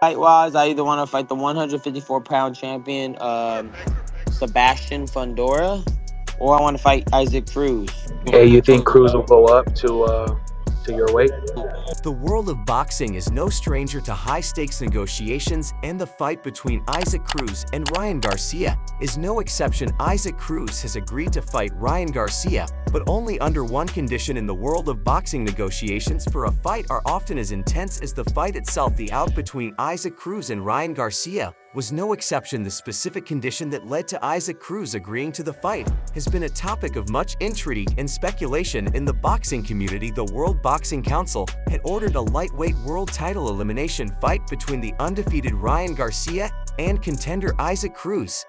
Fight-wise, I either want to fight the 154-pound champion, Sebastian Fundora, or I want to fight Isaac Cruz. Okay, you think Cruz will go up to your weight? The world of boxing is no stranger to high-stakes negotiations, and the fight between Isaac Cruz and Ryan Garcia is no exception. Isaac Cruz has agreed to fight Ryan Garcia, but only under one condition. In the world of boxing, negotiations for a fight are often as intense as the fight itself. The out between Isaac Cruz and Ryan Garcia was no exception. The specific condition that led to Isaac Cruz agreeing to the fight has been a topic of much intrigue and speculation in the boxing community. The World Boxing Council had ordered a lightweight world title elimination fight between the undefeated Ryan Garcia and contender Isaac Cruz.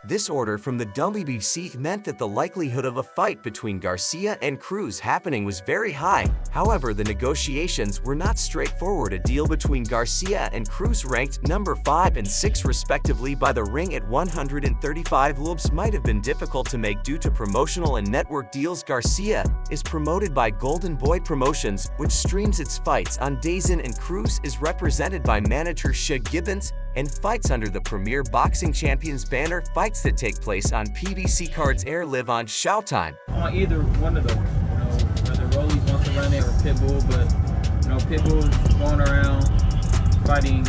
This order from the WBC meant that the likelihood of a fight between Garcia and Cruz happening was very high. However, the negotiations were not straightforward. A deal between Garcia and Cruz, ranked number 5 and 6 respectively by the ring at 135 libras, might have been difficult to make due to promotional and network deals. Garcia is promoted by Golden Boy Promotions, which streams its fights on DAZN, and Cruz is represented by manager Shea Gibbons and fights under the Premier Boxing Champions banner. Fights that take place on PBC Cards Air live on Showtime. On either one of those, whether Rollies wants to run it or Pitbull, but Pitbull's going around fighting,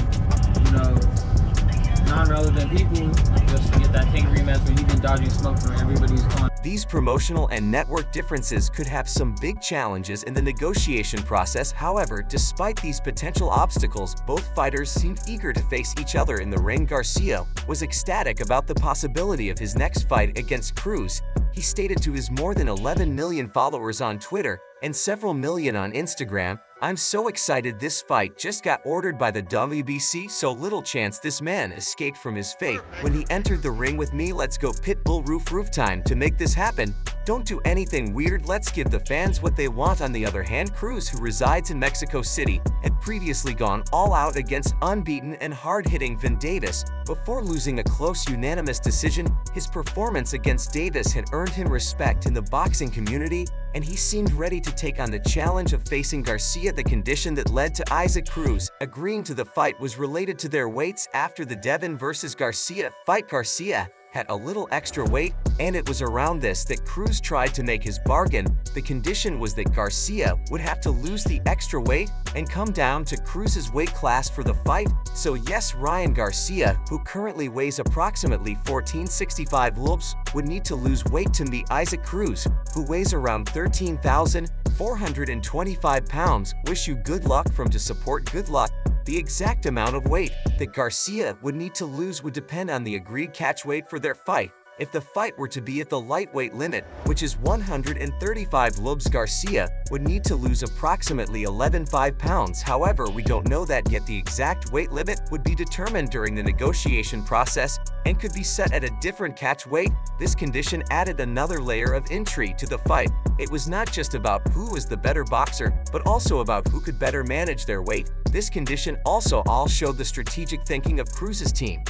non-relevant people just to get that king rematch when you've been dodging smoke from everybody's con. These promotional and network differences could have some big challenges in the negotiation process. However, despite these potential obstacles, both fighters seemed eager to face each other in the ring. Garcia was ecstatic about the possibility of his next fight against Cruz. He stated to his more than 11 million followers on Twitter and several million on Instagram, "I'm so excited. This fight just got ordered by the WBC, so little chance this man escaped from his fate when he entered the ring with me. Let's go Pitbull, roof time to make this happen. Don't do anything weird. Let's give the fans what they want." On the other hand, Cruz, who resides in Mexico City, had previously gone all out against unbeaten and hard-hitting Vin Davis before losing a close unanimous decision. His performance against Davis had earned him respect in the boxing community, and he seemed ready to take on the challenge of facing Garcia. The condition that led to Isaac Cruz agreeing to the fight was related to their weights. After the Devin versus Garcia fight, Garcia had a little extra weight, and it was around this that Cruz tried to make his bargain. The condition was that Garcia would have to lose the extra weight and come down to Cruz's weight class for the fight. So yes, Ryan Garcia, who currently weighs approximately 1465 libras, would need to lose weight to meet Isaac Cruz, who weighs around 13,425 pounds. Wish you good luck from To Support. Good luck. The exact amount of weight that Garcia would need to lose would depend on the agreed catch weight for their fight. If the fight were to be at the lightweight limit, which is 135 libras, Garcia would need to lose approximately 11.5 pounds. However, we don't know that yet. The exact weight limit would be determined during the negotiation process and could be set at a different catch weight. This condition added another layer of intrigue to the fight. It was not just about who was the better boxer, but also about who could better manage their weight. This condition also all showed the strategic thinking of Cruz's team.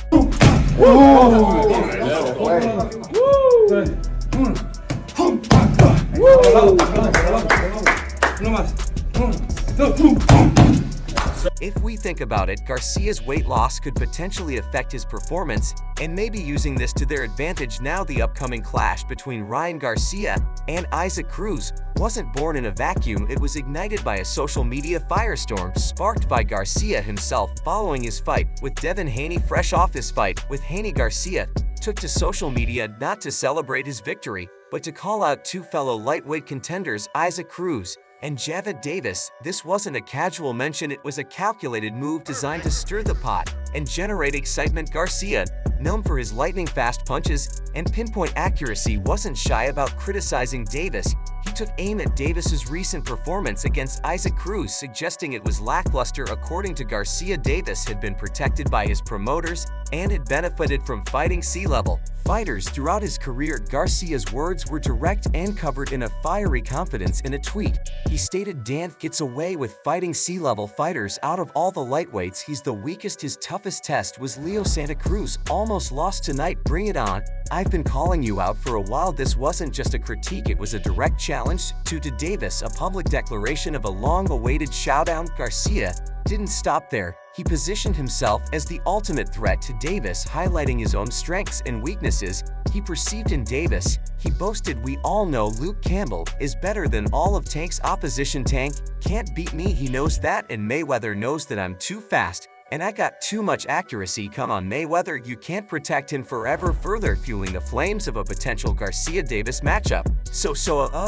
If we think about it, Garcia's weight loss could potentially affect his performance, and maybe using this to their advantage. Now, the upcoming clash between Ryan Garcia and Isaac Cruz wasn't born in a vacuum. It was ignited by a social media firestorm sparked by Garcia himself following his fight with Devin Haney. Fresh off his fight with Haney, Garcia took to social media not to celebrate his victory, but to call out two fellow lightweight contenders, Isaac Cruz and Javid Davis. This wasn't a casual mention, it was a calculated move designed to stir the pot and generate excitement. Garcia, known for his lightning-fast punches and pinpoint accuracy, wasn't shy about criticizing Davis. He took aim at Davis's recent performance against Isaac Cruz, suggesting it was lackluster. According to Garcia, Davis had been protected by his promoters and had benefited from fighting sea level fighters throughout his career. Garcia's words were direct and covered in a fiery confidence. In a tweet, he stated, "Dan gets away with fighting sea level fighters. Out of all the lightweights, he's the weakest. His toughest test was Leo Santa Cruz. Almost lost tonight. Bring it on. I've been calling you out for a while." This wasn't just a critique, it was a direct challenge to Davis, a public declaration of a long-awaited showdown. Garcia didn't stop there. He positioned himself as the ultimate threat to Davis, highlighting his own strengths and weaknesses he perceived in Davis. He boasted, "We all know Luke Campbell is better than all of Tank's opposition. Tank can't beat me. He knows that, and Mayweather knows that I'm too fast. And I got too much accuracy. Come on, Mayweather, you can't protect him forever." Further fueling the flames of a potential Garcia-Davis matchup.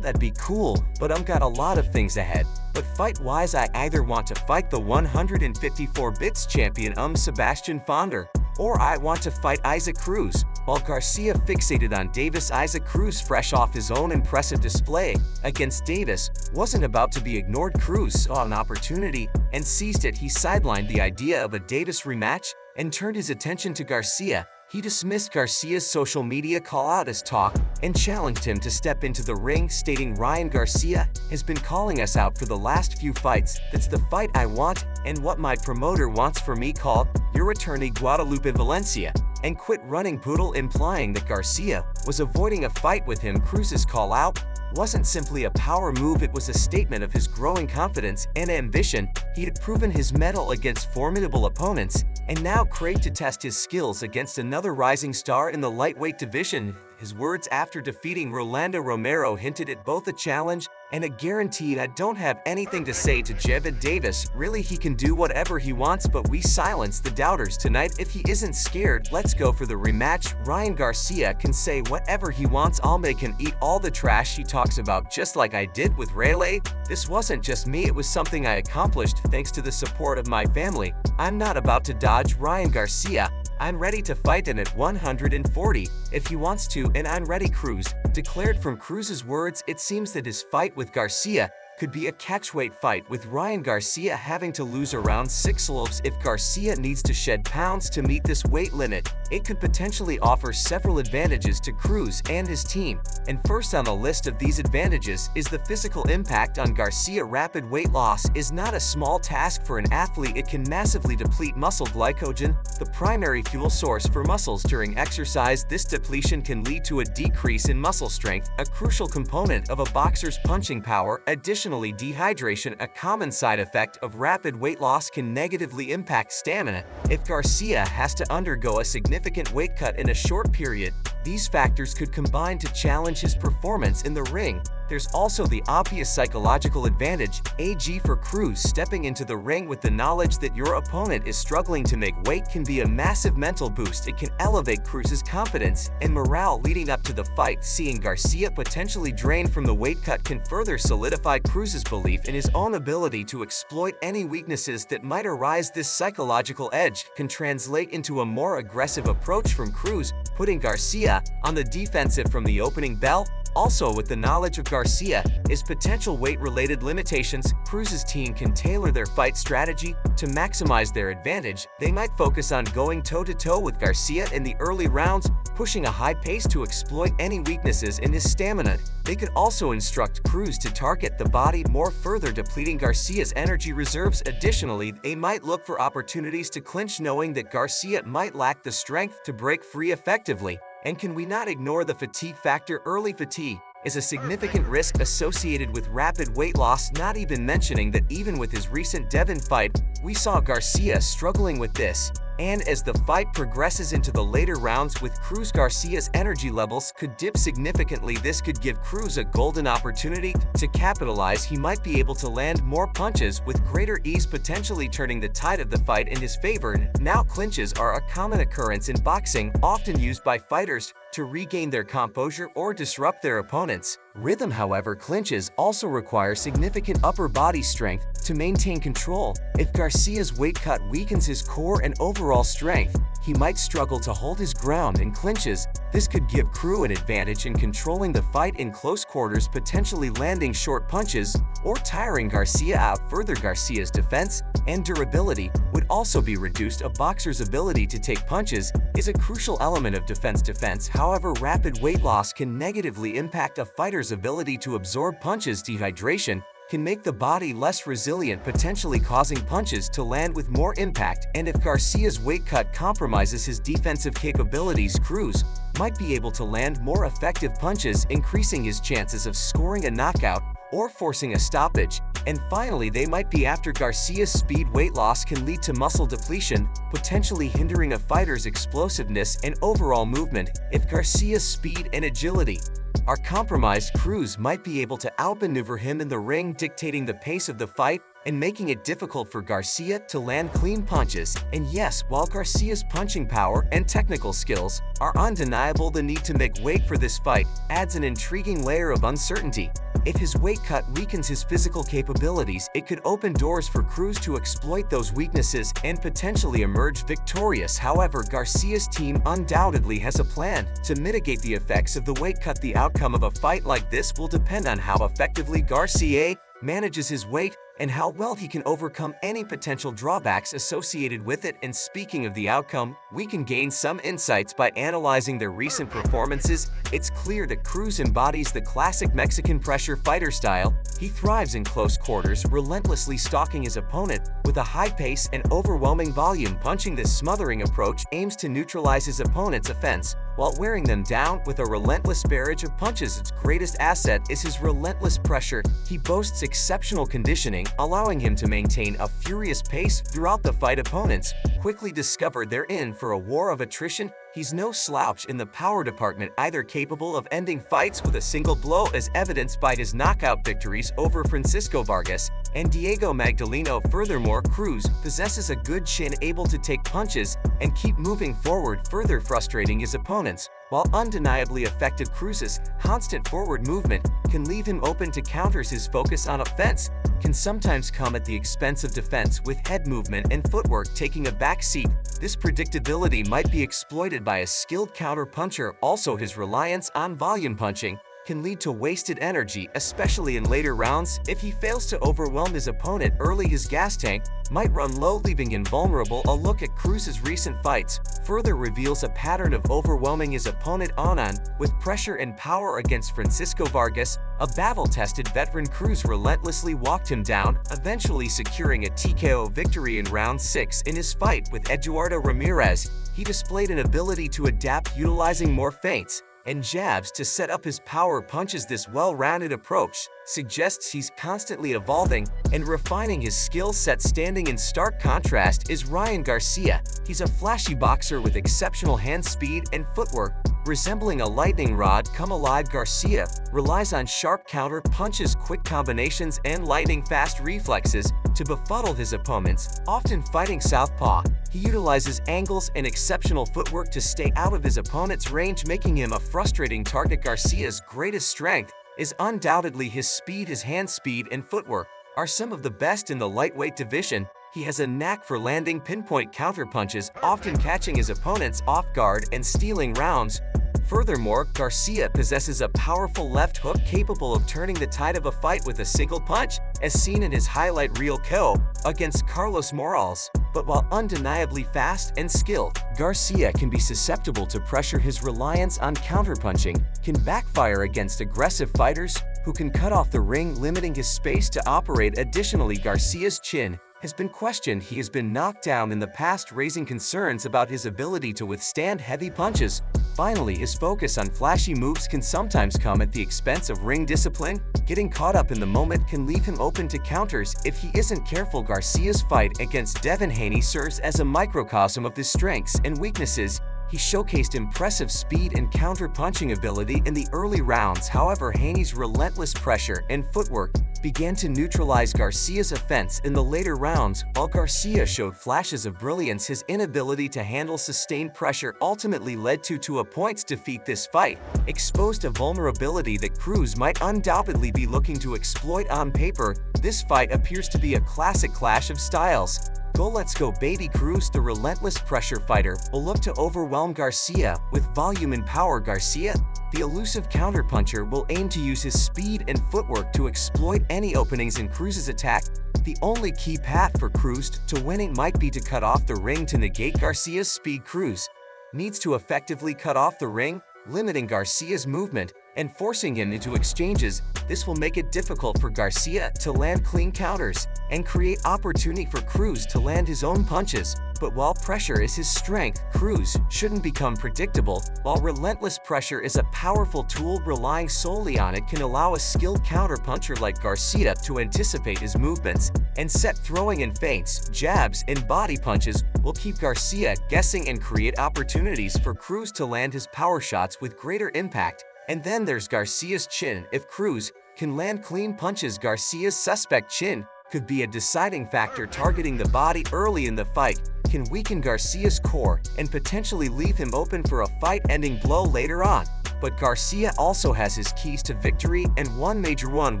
That'd be cool, but I've got a lot of things ahead. But fight-wise, I either want to fight the 154 bits champion Sebastian Fonder, or I want to fight Isaac Cruz. While Garcia fixated on Davis, Isaac Cruz, fresh off his own impressive display against Davis, wasn't about to be ignored. Cruz saw an opportunity and seized it. He sidelined the idea of a Davis rematch and turned his attention to Garcia. He dismissed Garcia's social media call-out as talk and challenged him to step into the ring, stating, "Ryan Garcia has been calling us out for the last few fights. That's the fight I want and what my promoter wants for me. Call your attorney Guadalupe Valencia and quit running poodle," implying that Garcia was avoiding a fight with him. Cruz's call-out wasn't simply a power move, it was a statement of his growing confidence and ambition. He had proven his mettle against formidable opponents and now craved to test his skills against another rising star in the lightweight division. His words after defeating Rolando Romero hinted at both a challenge and a guarantee. "I don't have anything to say to Javid Davis. Really, he can do whatever he wants, but we silence the doubters tonight. If he isn't scared, let's go for the rematch. Ryan Garcia can say whatever he wants. I'll make him eat all the trash he talks about, just like I did with Rayleigh. This wasn't just me, it was something I accomplished thanks to the support of my family. I'm not about to dodge Ryan Garcia. I'm ready to fight him at 140 if he wants to, and I'm ready." Cruz declared. From Cruz's words, it seems that his fight with Garcia could be a catchweight fight, with Ryan Garcia having to lose around 6 kilos. If Garcia needs to shed pounds to meet this weight limit, it could potentially offer several advantages to Cruz and his team. And first on the list of these advantages is the physical impact on Garcia. Rapid weight loss is not a small task for an athlete. It can massively deplete muscle glycogen, the primary fuel source for muscles during exercise. This depletion can lead to a decrease in muscle strength, a crucial component of a boxer's punching power. Additionally, dehydration, a common side effect of rapid weight loss, can negatively impact stamina. If Garcia has to undergo a significant weight cut in a short period, these factors could combine to challenge his performance in the ring. There's also the obvious psychological advantage, e.g. for Cruz, stepping into the ring with the knowledge that your opponent is struggling to make weight can be a massive mental boost. It can elevate Cruz's confidence and morale leading up to the fight. Seeing Garcia potentially drained from the weight cut can further solidify Cruz's belief in his own ability to exploit any weaknesses that might arise. This psychological edge can translate into a more aggressive approach from Cruz, putting Garcia on the defensive from the opening bell. Also, with the knowledge of Garcia's potential weight-related limitations, Cruz's team can tailor their fight strategy to maximize their advantage. They might focus on going toe-to-toe with Garcia in the early rounds, pushing a high pace to exploit any weaknesses in his stamina. They could also instruct Cruz to target the body more, further depleting Garcia's energy reserves. Additionally, they might look for opportunities to clinch, knowing that Garcia might lack the strength to break free effectively. And can we not ignore the fatigue factor? Early fatigue is a significant risk associated with rapid weight loss, not even mentioning that even with his recent Devon fight, we saw Garcia struggling with this. And as the fight progresses into the later rounds with Cruz, Garcia's energy levels could dip significantly. This could give Cruz a golden opportunity to capitalize. He might be able to land more punches with greater ease, potentially turning the tide of the fight in his favor. Now, clinches are a common occurrence in boxing, often used by fighters to regain their composure or disrupt their opponents' rhythm. However, clinches also require significant upper body strength to maintain control. If Garcia's weight cut weakens his core and overall strength, he might struggle to hold his ground in clinches. This could give Cruz an advantage in controlling the fight in close quarters, potentially landing short punches or tiring Garcia out. Further, Garcia's defense and durability would also be reduced. A boxer's ability to take punches is a crucial element of defense. However, rapid weight loss can negatively impact a fighter's ability to absorb punches. Dehydration can make the body less resilient, potentially causing punches to land with more impact. And if Garcia's weight cut compromises his defensive capabilities, Cruz might be able to land more effective punches, increasing his chances of scoring a knockout or forcing a stoppage. And finally, they might be after Garcia's speed. Weight loss can lead to muscle depletion, potentially hindering a fighter's explosiveness and overall movement. If Garcia's speed and agility are compromised, Cruz might be able to outmaneuver him in the ring, dictating the pace of the fight and making it difficult for Garcia to land clean punches. And yes, while Garcia's punching power and technical skills are undeniable, the need to make weight for this fight adds an intriguing layer of uncertainty. If his weight cut weakens his physical capabilities, it could open doors for Cruz to exploit those weaknesses and potentially emerge victorious. However, Garcia's team undoubtedly has a plan to mitigate the effects of the weight cut. The outcome of a fight like this will depend on how effectively Garcia manages his weight and how well he can overcome any potential drawbacks associated with it. And speaking of the outcome, we can gain some insights by analyzing their recent performances. It's clear that Cruz embodies the classic Mexican pressure fighter style. He thrives in close quarters, relentlessly stalking his opponent with a high pace and overwhelming volume. Punching. This smothering approach aims to neutralize his opponent's offense while wearing them down with a relentless barrage of punches. Its greatest asset is his relentless pressure. He boasts exceptional conditioning, allowing him to maintain a furious pace throughout the fight. Opponents quickly discover they're in for a war of attrition. He's no slouch in the power department, either capable of ending fights with a single blow, as evidenced by his knockout victories over Francisco Vargas and Diego Magdaleno. Furthermore, Cruz possesses a good chin, able to take punches and keep moving forward, further frustrating his opponents. While undeniably effective, Cruz's constant forward movement can leave him open to counters. His focus on offense can sometimes come at the expense of defense, with head movement and footwork taking a back seat. This predictability might be exploited by a skilled counter-puncher. Also, his reliance on volume punching can lead to wasted energy, especially in later rounds. If he fails to overwhelm his opponent early, his gas tank might run low, leaving him vulnerable. A look at Cruz's recent fights further reveals a pattern of overwhelming his opponent on with pressure and power. Against Francisco Vargas, a battle-tested veteran, Cruz relentlessly walked him down, eventually securing a TKO victory in round 6. In his fight with Eduardo Ramirez, he displayed an ability to adapt, utilizing more feints and jabs to set up his power punches. This well-rounded approach suggests he's constantly evolving and refining his skill set. Standing in stark contrast is Ryan Garcia. He's a flashy boxer with exceptional hand speed and footwork. Resembling a lightning rod come alive, Garcia relies on sharp counter punches, quick combinations, and lightning-fast reflexes to befuddle his opponents. Often fighting southpaw, he utilizes angles and exceptional footwork to stay out of his opponent's range, making him a frustrating target. Garcia's greatest strength is undoubtedly his speed. His hand speed and footwork are some of the best in the lightweight division. He has a knack for landing pinpoint counterpunches, often catching his opponents off guard and stealing rounds. Furthermore, Garcia possesses a powerful left hook capable of turning the tide of a fight with a single punch, as seen in his highlight reel KO against Carlos Morales. But while undeniably fast and skilled, Garcia can be susceptible to pressure. His reliance on counterpunching can backfire against aggressive fighters who can cut off the ring, limiting his space to operate. Additionally, Garcia's chin has been questioned. He has been knocked down in the past, raising concerns about his ability to withstand heavy punches. Finally, his focus on flashy moves can sometimes come at the expense of ring discipline. Getting caught up in the moment can leave him open to counters if he isn't careful. Garcia's fight against Devin Haney serves as a microcosm of his strengths and weaknesses. He showcased impressive speed and counter-punching ability in the early rounds. However, Haney's relentless pressure and footwork began to neutralize Garcia's offense in the later rounds. While Garcia showed flashes of brilliance, his inability to handle sustained pressure ultimately led to a points defeat. This fight exposed a vulnerability that Cruz might undoubtedly be looking to exploit. On paper, this fight appears to be a classic clash of styles. Go, let's go, baby. Cruz, the relentless pressure fighter, will look to overwhelm Garcia with volume and power. Garcia, the elusive counterpuncher, will aim to use his speed and footwork to exploit any openings in Cruz's attack. The only key path for Cruz to winning might be to cut off the ring to negate Garcia's speed. Cruz needs to effectively cut off the ring, limiting Garcia's movement and forcing him into exchanges. This will make it difficult for Garcia to land clean counters and create opportunity for Cruz to land his own punches. But while pressure is his strength, Cruz shouldn't become predictable. While relentless pressure is a powerful tool, relying solely on it can allow a skilled counterpuncher like Garcia to anticipate his movements and set throwing in feints, jabs, and body punches will keep Garcia guessing and create opportunities for Cruz to land his power shots with greater impact. And then there's Garcia's chin. If Cruz can land clean punches, Garcia's suspect chin could be a deciding factor. Targeting the body early in the fight can weaken Garcia's core and potentially leave him open for a fight-ending blow later on. But Garcia also has his keys to victory, and one major one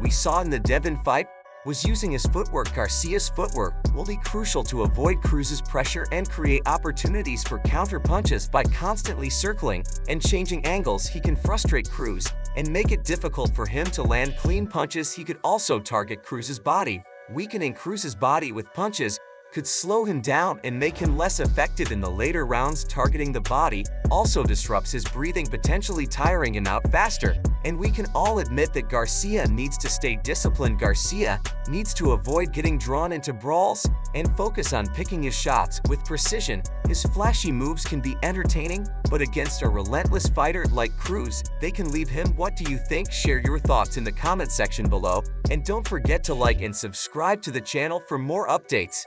we saw in the Devin fight was using his footwork. Garcia's footwork will be crucial to avoid Cruz's pressure and create opportunities for counter punches. By constantly circling and changing angles, he can frustrate Cruz and make it difficult for him to land clean punches. He could also target Cruz's body. Weakening Cruz's body with punches could slow him down and make him less effective in the later rounds. Targeting the body also disrupts his breathing, potentially tiring him out faster. And we can all admit that Garcia needs to stay disciplined. Garcia needs to avoid getting drawn into brawls and focus on picking his shots with precision. His flashy moves can be entertaining, but against a relentless fighter like Cruz, they can leave him. What do you think? Share your thoughts in the comment section below, and don't forget to like and subscribe to the channel for more updates.